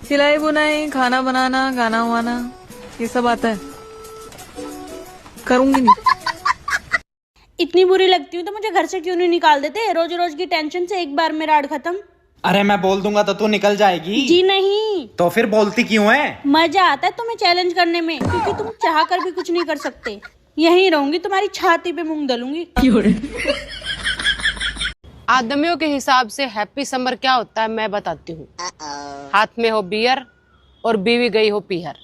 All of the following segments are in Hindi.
सिलाई बुनाई, खाना बनाना, गाना वाना, ये सब आता है। करूंगी नहीं। इतनी बुरी लगती हूँ तो मुझे घर से क्यों नहीं निकाल देते? रोज रोज की टेंशन से एक बार मेरा अड़ खत्म। अरे मैं बोल दूंगा तो तू निकल जाएगी। जी नहीं। तो फिर बोलती क्यों है? मजा आता है तुम्हें चैलेंज करने में, क्योंकि तुम चाह कर भी कुछ नहीं कर सकते। यहीं रहूंगी, तुम्हारी छाती पे मूंग दलूंगी। आदमियों के हिसाब से हैप्पी समर क्या होता है मैं बताती हूँ। हाथ में हो बियर और बीवी गई हो पीहर।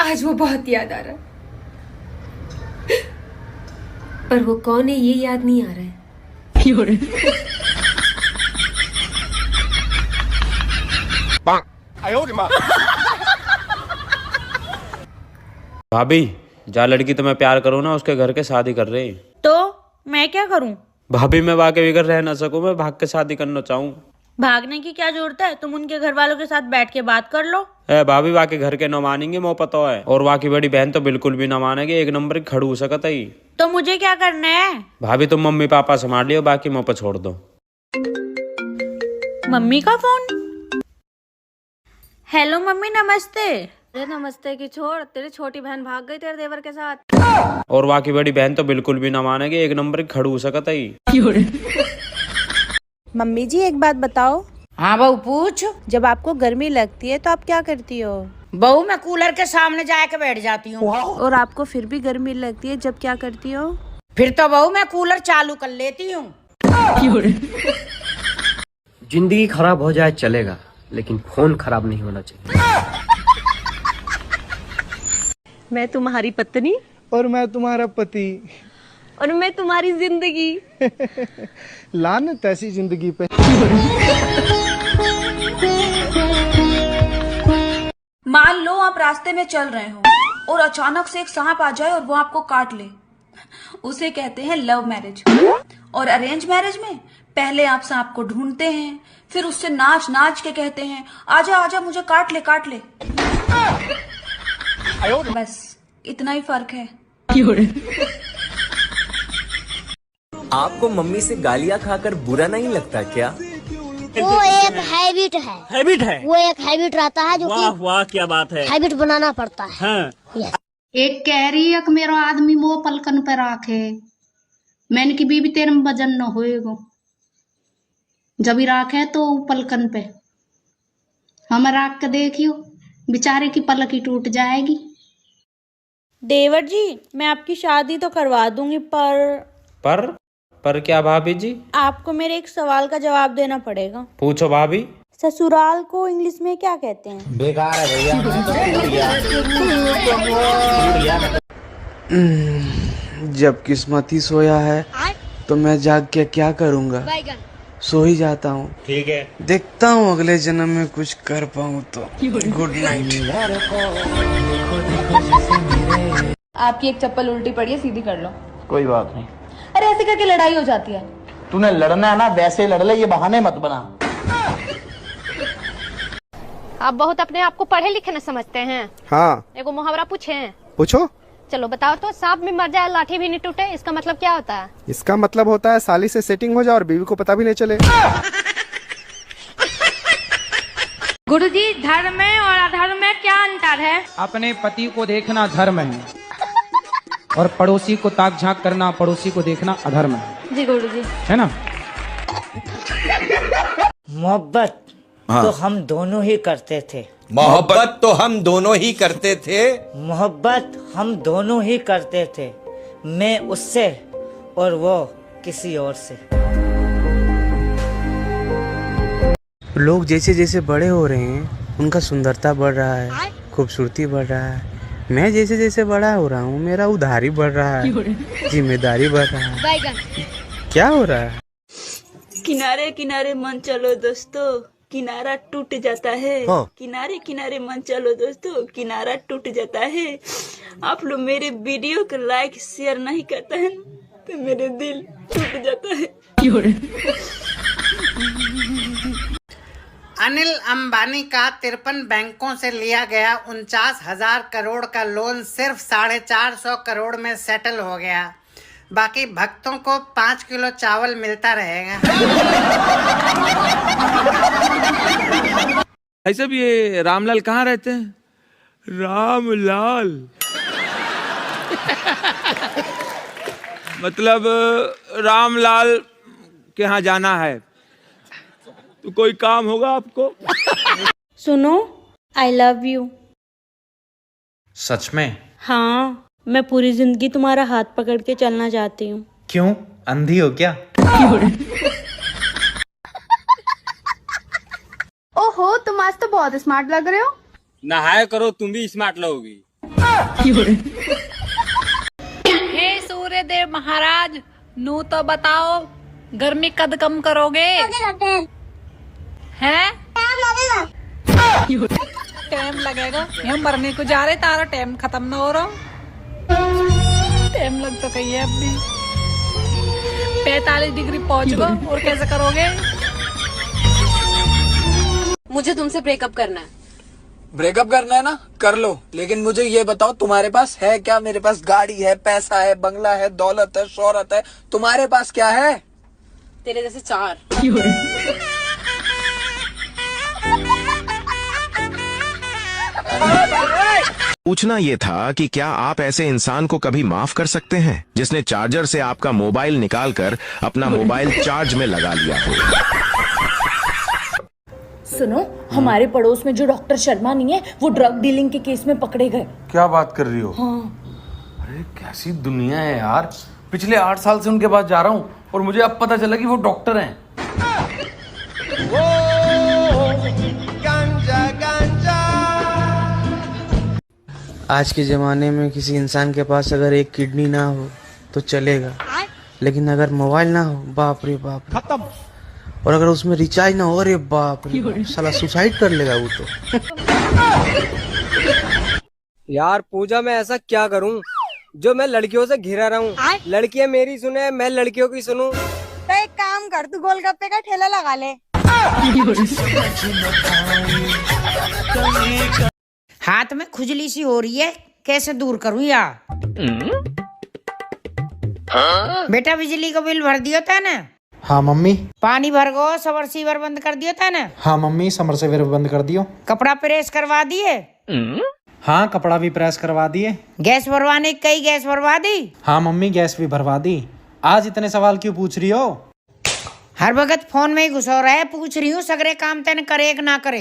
आज वो बहुत याद आ रहा है, पर वो कौन है ये याद नहीं आ रहा है। भाभी, जहाँ लड़की तुम्हें प्यार करो ना उसके घर के शादी कर रहे हैं। तो मैं क्या करूं? भाभी मैं वाकई बिगड़ रह ना सकूं, मैं भाग के शादी करना चाहूँ। भागने की क्या जरूरत है? तुम उनके घर वालों के साथ बैठ के बात कर लो। भाभी वाकई घर के न मानेंगे, मोह पता है। और वाकई बड़ी बहन तो बिल्कुल भी न मानेगी, एक नंबर की खड़ू सकत है। तो मुझे क्या करना है? भाभी तुम मम्मी पापा संभाल लियो, बाकी मुँह पर छोड़ दो। मम्मी का फोन। हेलो मम्मी, नमस्ते। अरे नमस्ते की छोड़, तेरी छोटी बहन भाग गई तेरे देवर के साथ। और वाकई बड़ी बहन तो बिल्कुल भी न मानेगी, एक नंबर की खड़ू सकत है। मम्मी जी एक बात बताओ। हाँ बहू पूछ। जब आपको गर्मी लगती है तो आप क्या करती हो? बहू मैं कूलर के सामने जाके बैठ जाती हूँ। और आपको फिर भी गर्मी लगती है, जब क्या करती हो? फिर तो बहू मैं कूलर चालू कर लेती हूँ। जिंदगी खराब हो जाए चलेगा, लेकिन फोन खराब नहीं होना चाहिए। मैं तुम्हारी पत्नी और मैं तुम्हारा पति और मैं तुम्हारी जिंदगी। लानत ऐसी जिंदगी पे। मान लो आप रास्ते में चल रहे हो और अचानक से एक सांप आ जाए और वो आपको काट ले। उसे कहते हैं लव मैरिज। और अरेंज मैरिज में पहले आप सांप को ढूंढते हैं, फिर उससे नाच नाच के कहते हैं आजा आजा मुझे काट ले काट ले। बस इतना ही फर्क है। आपको मम्मी से गालियाँ खाकर बुरा नहीं लगता क्या? वो एक हैबिट है। हैबिट है? वो एक हैबिट रहता है जो कि वाह वाह क्या बात है। हैबिट बनाना पड़ता है। हाँ। एक कह रही है कि मेरा आदमी वो पलकन पे राखे, मैंने की बीबी तेरे में वजन न होएगो, जब ही राखे तो पलकन पे हम राख के देखियो बेचारे की पलक ही टूट जाएगी। देवर जी मैं आपकी शादी तो करवा दूंगी, पर क्या भाभी जी? आपको मेरे एक सवाल का जवाब देना पड़ेगा। पूछो भाभी। ससुराल को इंग्लिश में क्या कहते हैं? बेकार है भैया। जब किस्मत ही सोया है तो मैं जाग के क्या करूँगा, सो ही जाता हूँ। ठीक है, देखता हूँ अगले जन्म में कुछ कर पाऊँ तो। Good night. आपकी एक चप्पल उल्टी पड़ी है, सीधी कर लो। कोई बात नहीं। अरे ऐसे करके लड़ाई हो जाती है। तूने लड़ना है ना वैसे लड़ ले, ये बहाने मत बना। आप बहुत अपने आप को पढ़े लिखे न समझते हैं। हाँ एगो मुहावरा पूछे। पूछो। चलो बताओ तो, सांप भी मर जाए लाठी भी नहीं टूटे, इसका मतलब क्या होता है? इसका मतलब होता है साली से सेटिंग हो जाए और बीवी को पता भी नहीं चले। गुरुजी धर्म में और अधर्म में क्या अंतर है? अपने पति को देखना धर्म है और पड़ोसी को ताक झांक करना, पड़ोसी को देखना अधर्म है। जी गुरुजी। है ना? मोहब्बत तो हम दोनों ही करते थे। मोहब्बत तो हम दोनों ही करते थे। मोहब्बत हम दोनों ही करते थे, मैं उससे और वो किसी और से। लोग जैसे जैसे बड़े हो रहे हैं उनका सुंदरता बढ़ रहा है, खूबसूरती बढ़ रहा है। मैं जैसे जैसे बड़ा हो रहा हूँ मेरा उधारी बढ़ रहा है, जिम्मेदारी बढ़ रहा है। क्या हो रहा है? किनारे किनारे मन चलो दोस्तों, किनारा टूट जाता है। हाँ। किनारे किनारे मन चलो दोस्तों, किनारा टूट जाता है। आप लोग मेरे वीडियो को लाइक शेयर नहीं करते हैं तो मेरे दिल टूट जाता है। अनिल अंबानी का 53 बैंकों से लिया गया 49,000 करोड़ का लोन सिर्फ 450 करोड़ में सेटल हो गया। बाकी भक्तों को 5 किलो चावल मिलता रहेगा। ऐसे भी ये रामलाल कहाँ रहते हैं? रामलाल मतलब रामलाल के यहाँ जाना है, तो कोई काम होगा आपको? सुनो, आई लव यू। सच में? हाँ, मैं पूरी जिंदगी तुम्हारा हाथ पकड़ के चलना चाहती हूँ। क्यों, अंधी हो क्या? ओहो, तुम आज तो बहुत स्मार्ट लग रहे हो। नहाया करो, तुम भी स्मार्ट लगोगी। हे सूर्यदेव महाराज, नू तो बताओ, गर्मी कद कम करोगे? हैं? टाइम लगेगा, हम मरने को जा रहे, तारा टाइम खत्म ना हो रहा। टाइम लग तो गई है अब भी, 45 डिग्री पहुंच गो, और कैसे करोगे? मुझे तुमसे ब्रेकअप करना है। ब्रेकअप करना है ना, कर लो, लेकिन मुझे ये बताओ तुम्हारे पास है क्या? मेरे पास गाड़ी है, पैसा है, बंगला है, दौलत है, शोहरत है, तुम्हारे पास क्या है? तेरे जैसे 4। पूछना ये था कि क्या आप ऐसे इंसान को कभी माफ कर सकते हैं जिसने चार्जर से आपका मोबाइल निकालकर अपना मोबाइल चार्ज में लगा लिया हो? सुनो, हमारे पड़ोस में जो डॉक्टर शर्मा नहीं है, वो ड्रग डीलिंग के केस में पकड़े गए। क्या बात कर रही हो? हाँ। अरे कैसी दुनिया है यार, पिछले 8 साल से उनके पास जा रहा हूँ और मुझे अब पता चला कि वो डॉक्टर हैं। आज के ज़माने में किसी इंसान के पास अगर एक किडनी ना हो तो चलेगा, लेकिन अगर मोबाइल ना हो, बाप रे बाप, खत्म। और अगर उसमें रिचार्ज ना हो, अरे बाप रे बाप, साला सुसाइड कर लेगा वो तो। यार पूजा, मैं ऐसा क्या करूं जो मैं लड़कियों से घिरा रहूं? लड़कियां मेरी सुने, मैं लड़कियों की सुनूं? तो एक काम कर, तू गोलगप्पे का ठेला लगा ले। हाथ में खुजली सी हो रही है, कैसे दूर करूं यार? बेटा, बिजली का बिल भर दिया था ना? हाँ मम्मी। पानी भर गो, सबमर्सिबल बंद कर दिया था ना? हाँ मम्मी, सबमर्सिबल बंद कर दियो। कपड़ा प्रेस करवा दिए? हाँ, कपड़ा भी प्रेस करवा दिए। गैस भरवाने कई गैस भरवा दी? हाँ मम्मी, गैस भी भरवा दी। आज इतने सवाल क्यों पूछ रही हो? हर वक्त फोन में ही घुस रहा है, पूछ रही हूँ सगरे काम तेने करे कि ना करे।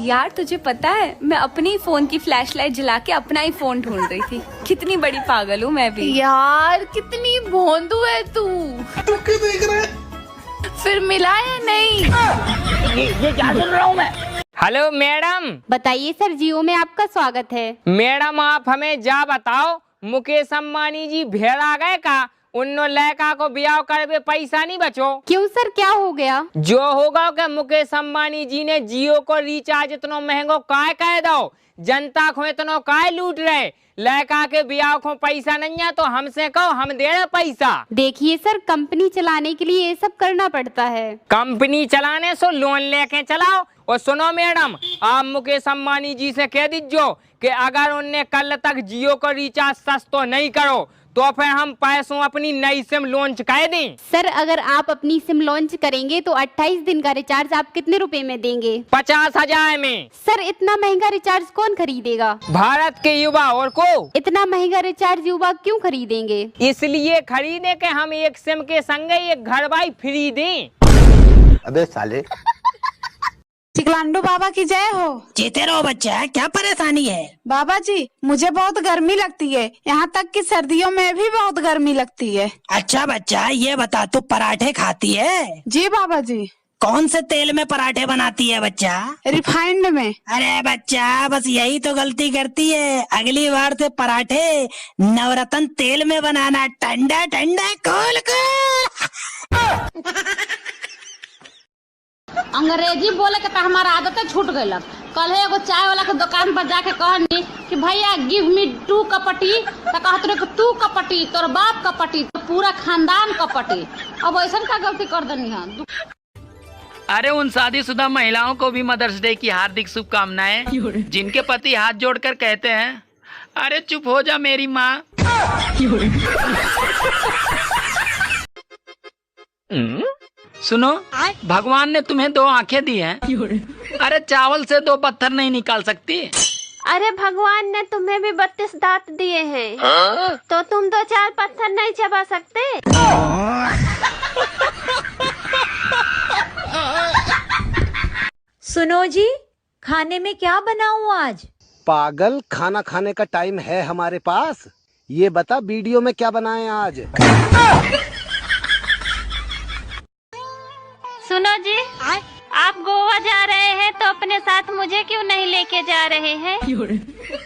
यार तुझे पता है, मैं अपनी फोन की फ्लैशलाइट जला के अपना ही फोन ढूंढ रही थी। कितनी बड़ी पागल हूँ मैं भी। यार कितनी भोंदू है तू क्या देख रहा है? फिर मिला या नहीं? ये क्या सुन रहा हूँ मैं? Hello madam. बताइए सर, जियो में आपका स्वागत है। मैडम, आप हमें जा बताओ, मुकेश अम्बानी जी भेड़ आ गए का? उन्नो लड़का को ब्याह करवे पैसा नहीं बचो। क्यों सर, क्या हो गया? जो होगा कि मुकेश अम्बानी जी ने जियो को रिचार्ज इतना महंगो काय कह दो, जनता को इतना काय लूट रहे। लड़का के ब्याह को पैसा नहीं है तो हमसे कहो, हम दे रहे पैसा। देखिए सर, कंपनी चलाने के लिए ये सब करना पड़ता है। कंपनी चलाने से लोन लेके चलाओ। और सुनो मैडम, आप मुकेश अम्बानी जी से कह दीजिए कि अगर उनने कल तक जियो को रिचार्ज सस्ता नहीं करो तो फिर हम पैसों अपनी नई सिम लॉन्च कर दें। सर, अगर आप अपनी सिम लॉन्च करेंगे तो 28 दिन का रिचार्ज आप कितने रुपए में देंगे? 50,000 में। सर, इतना महंगा रिचार्ज कौन खरीदेगा? भारत के युवा। और को इतना महंगा रिचार्ज युवा क्यों खरीदेंगे? इसलिए खरीदे कि हम एक सिम के संग एक घर बाई फ्री दें। अबे साले। चिकलांडू बाबा की जय हो। जीते रहो बच्चा, क्या परेशानी है? बाबा जी, मुझे बहुत गर्मी लगती है, यहाँ तक कि सर्दियों में भी बहुत गर्मी लगती है। अच्छा बच्चा, ये बता, तू पराठे खाती है? जी बाबा जी। कौन से तेल में पराठे बनाती है बच्चा? रिफाइंड में। अरे बच्चा, बस यही तो गलती करती है। अगली बार से पराठे नवरत्न तेल में बनाना, ठंडा ठंडा खोल कर। अंग्रेजी बोले के तो हमारा आदत छूट गई। कल एगो चाय वाला के दुकान पर जाके कहनी कि भैया गिव मी 2 कपटी, तो कहत रहे कि तू कपटी, तोर बाप कपटी, तो पूरा खानदान कपटी। अब ऐसा क्या गलती कर देनी है? अरे उन शादीशुदा महिलाओं को भी मदर्स डे की हार्दिक शुभकामनाएं, जिनके पति हाथ जोड़कर कहते हैं, अरे चुप हो जा मेरी माँ। सुनो, भगवान ने तुम्हें 2 आंखें दी हैं। अरे चावल से 2 पत्थर नहीं निकाल सकती। अरे भगवान ने तुम्हें भी 32 दांत दिए हैं, तो तुम 2-4 पत्थर नहीं चबा सकते? सुनो जी, खाने में क्या बनाऊं आज? पागल, खाना खाने का टाइम है हमारे पास। ये बता वीडियो में क्या बनाए आज? सुनो जी, आप गोवा जा रहे हैं तो अपने साथ मुझे क्यों नहीं लेके जा रहे हैं?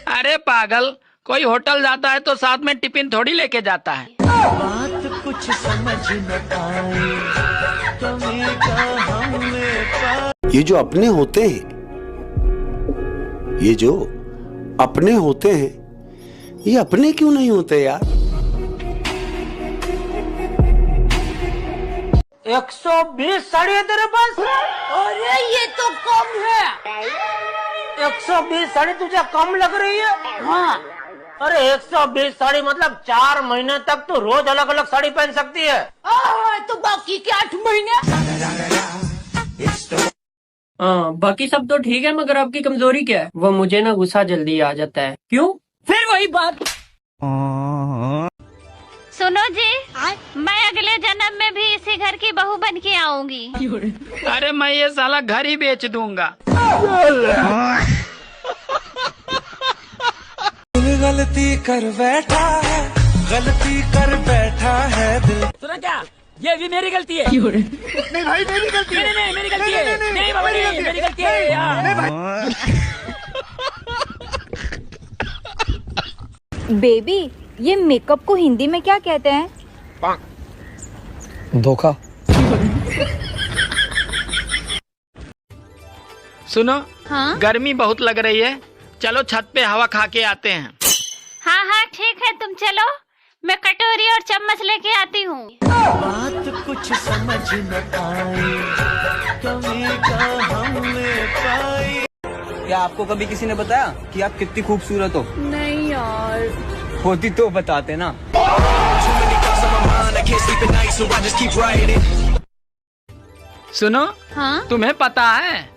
अरे पागल, कोई होटल जाता है तो साथ में टिफिन थोड़ी लेके जाता है। बात कुछ समझ न आए, कमी का हमने पाया। ये जो अपने होते हैं, ये जो अपने होते हैं, ये अपने क्यों नहीं होते यार? 120 साड़ी है तेरे पास? अरे ये तो कम है। 120 साड़ी तुझे कम लग रही है? हाँ। अरे 120 साड़ी मतलब 4 महीने तक तू रोज अलग अलग साड़ी पहन सकती है। तो बाकी के 8 महीने? हाँ, बाकी सब तो ठीक है, मगर आपकी कमजोरी क्या है? वो मुझे ना गुस्सा जल्दी आ जाता है। क्यों? फिर वही बात। सुनो जी, मैं अगले जन्म में भी इसी घर की बहू बन के आऊंगी। अरे मैं ये साला घर ही बेच दूंगा। गलती कर बैठा है, गलती कर बैठा है दिल। सुना क्या? ये भी मेरी गलती है। नहीं भाई, मेरी गलती है। नहीं, मेरी गलती है। नहीं बाबा, नहीं, मेरी गलती है यार। बेबी, ये मेकअप को हिंदी में क्या कहते हैं? धोखा। सुनो, हाँ? गर्मी बहुत लग रही है, चलो छत पे हवा खा के आते हैं। हाँ हाँ ठीक है, तुम चलो, मैं कटोरी और चम्मच लेके आती हूँ। बात कुछ समझ न आई, कमी का हमने पाई। क्या आपको कभी किसी ने बताया कि आप कितनी खूबसूरत हो? नहीं यार। होती तो बताते ना। सुनो, हाँ? तुम्हें पता है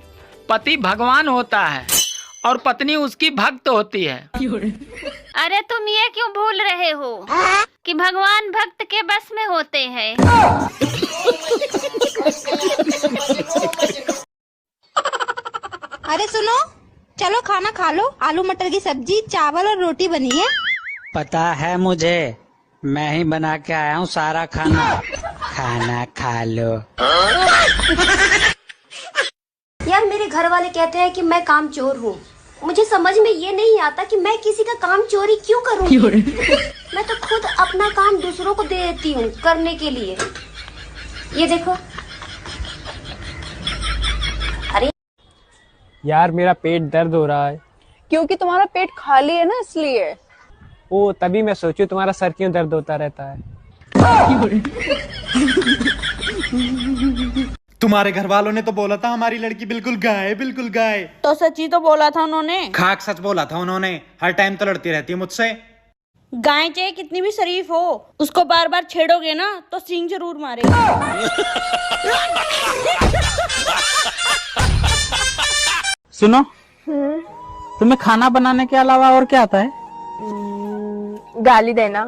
पति भगवान होता है और पत्नी उसकी भक्त होती है। अरे तुम ये क्यों भूल रहे हो कि भगवान भक्त के बस में होते हैं? अरे सुनो, चलो खाना खा लो। आलू मटर की सब्जी, चावल और रोटी बनी है। पता है मुझे, मैं ही बना के आया हूँ सारा खाना। खाना खा लो। यार मेरे घर वाले कहते हैं कि मैं काम चोर हूँ। मुझे समझ में ये नहीं आता कि मैं किसी का काम चोरी क्यों करूँगी। मैं तो खुद अपना काम दूसरों को दे देती हूँ करने के लिए। ये देखो। अरे यार मेरा पेट दर्द हो रहा है। क्योंकि तुम्हारा पेट खाली है ना, इसलिए। ओ, तभी मैं सोचूं तुम्हारा सर क्यों दर्द होता रहता है। तुम्हारे घर वालों ने तो बोला था हमारी लड़की बिल्कुल गाय, बिल्कुल गाय। तो सच्ची तो बोला था उन्होंने। खाक सच बोला था उन्होंने। हर टाइम तो लड़ती रहती है मुझसे। गाय चाहे कितनी भी शरीफ हो, उसको बार बार छेड़ोगे ना तो सींग जरूर मारेगा। सुनो, तुम्हें खाना बनाने के अलावा और क्या आता है? गाली देना।